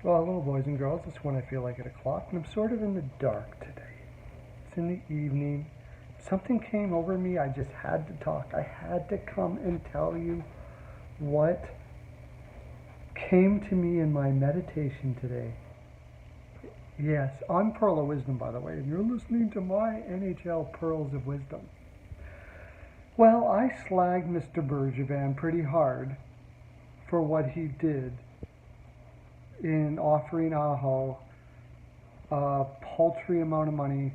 Well, hello, boys and girls. It's when I feel like 8 o'clock, and I'm sort of in the dark today. It's in the evening. Something came over me. I just had to talk. I had to come and tell you what came to me in my meditation today. Yes, I'm Pearl of Wisdom, by the way, and you're listening to my NHL Pearls of Wisdom. Well, I slagged Mr. Bergevin pretty hard for what he did in offering Aho a paltry amount of money,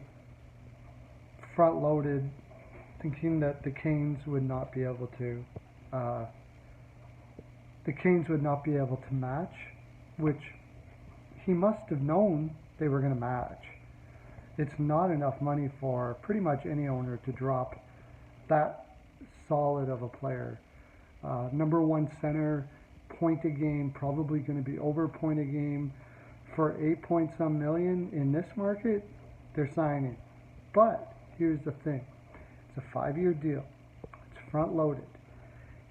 front loaded, thinking that the Canes would not be able to match, which he must have known they were going to match. It's not enough money for pretty much any owner to drop that solid of a player. Number one center, point a game, probably going to be over point a game for 8 point some million in this market. They're signing. But here's the thing, it's a 5-year deal, it's front loaded.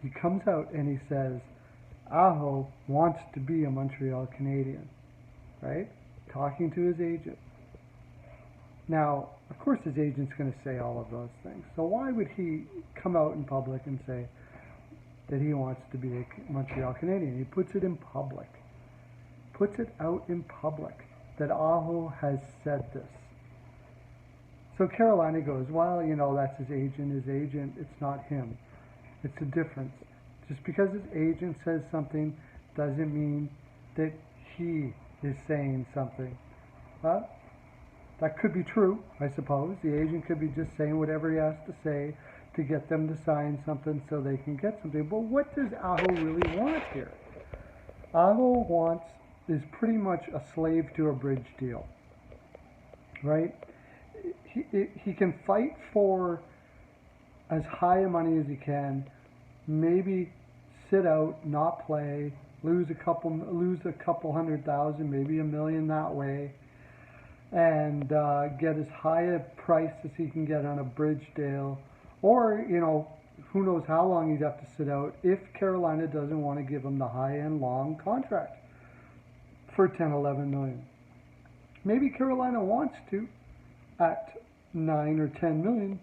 He comes out and he says Aho wants to be a Montreal Canadian, right? Talking to his agent. Now, of course his agent's going to say all of those things, so why would he come out in public and say that he wants to be a Montreal Canadian? He puts it in public, puts it out in public that Aho has said this. So Carolina goes, well, that's his agent, it's not him. It's a difference. Just because his agent says something doesn't mean that he is saying something. That could be true, I suppose. The agent could be just saying whatever he has to say to get them to sign something so they can get something. But what does Aho really want here? Aho is pretty much a slave to a bridge deal, right? He can fight for as high a money as he can, maybe sit out, not play, lose a couple $100,000, maybe $1 million that way, and get as high a price as he can get on a bridge deal, or who knows how long he'd have to sit out if Carolina doesn't want to give him the high-end long contract for 10, 11 million. Maybe Carolina wants to at 9 or 10 million,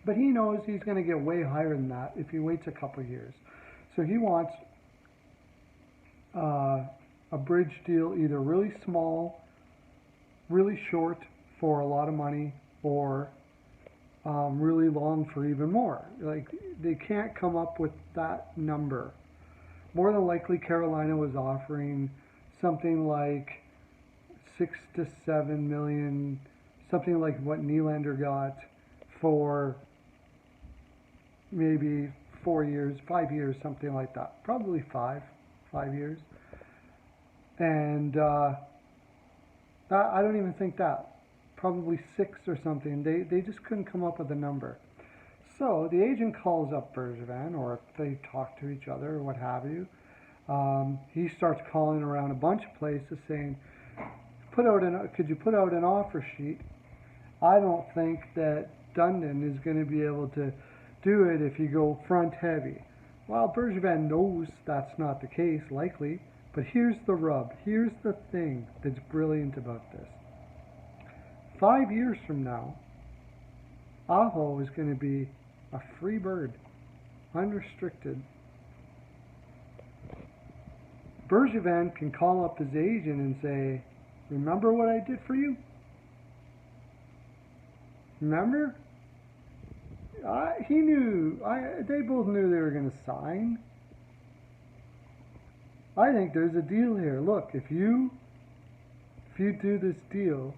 but he knows he's going to get way higher than that if he waits a couple years. So he wants a bridge deal, either really small, really short for a lot of money, or really long for even more. Like, they can't come up with that number. More than likely, Carolina was offering something like 6 to 7 million, something like what Nylander got for maybe 4 years, 5 years, something like that. Probably 5 years. And I don't even think that. Probably 6 or something. They just couldn't come up with a number. So the agent calls up Bergevin, or if they talk to each other or what have you. He starts calling around a bunch of places saying, could you put out an offer sheet? I don't think that Dundon is going to be able to do it if you go front heavy. Well, Bergevin knows that's not the case, likely, but here's the rub. Here's the thing that's brilliant about this. 5 years from now, Aho is going to be a free bird, unrestricted. Bergevin can call up his agent and say, remember what I did for you? Remember? They both knew they were going to sign. I think there's a deal here. Look, if you do this deal,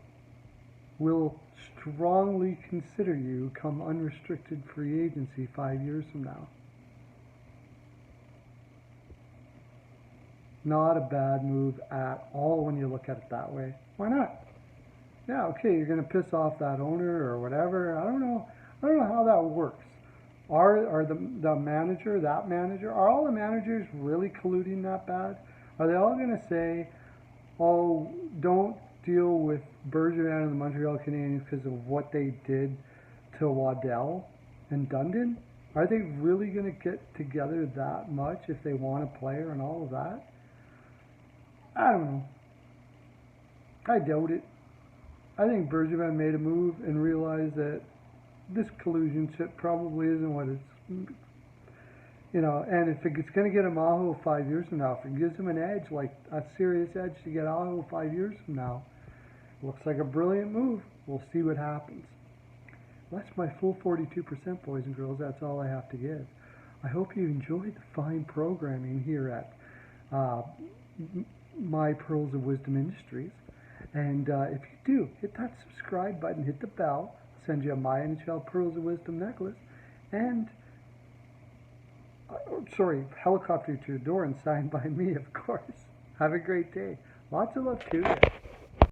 we'll strongly consider you come unrestricted free agency 5 years from now. Not a bad move at all when you look at it that way. Why not? Yeah, okay, you're going to piss off that owner or whatever. I don't know how that works. Are the manager, that manager, are all the managers really colluding that bad? Are they all going to say, oh, don't deal with Bergevin and the Montreal Canadiens because of what they did to Waddell and Dundon? Are they really going to get together that much if they want a player and all of that? I don't know. I doubt it. I think Bergevin made a move and realized that this collusion shit probably isn't what it's, and if it's going to get him Aho 5 years from now, if it gives him an edge, like a serious edge to get Aho 5 years from now, looks like a brilliant move. We'll see what happens. That's my full 42%, boys and girls. That's all I have to give. I hope you enjoyed the fine programming here at My Pearls of Wisdom Industries. And if you do, hit that subscribe button, hit the bell, send you a My NHL Pearls of Wisdom necklace, and, helicopter to your door and signed by me, of course. Have a great day. Lots of love to you.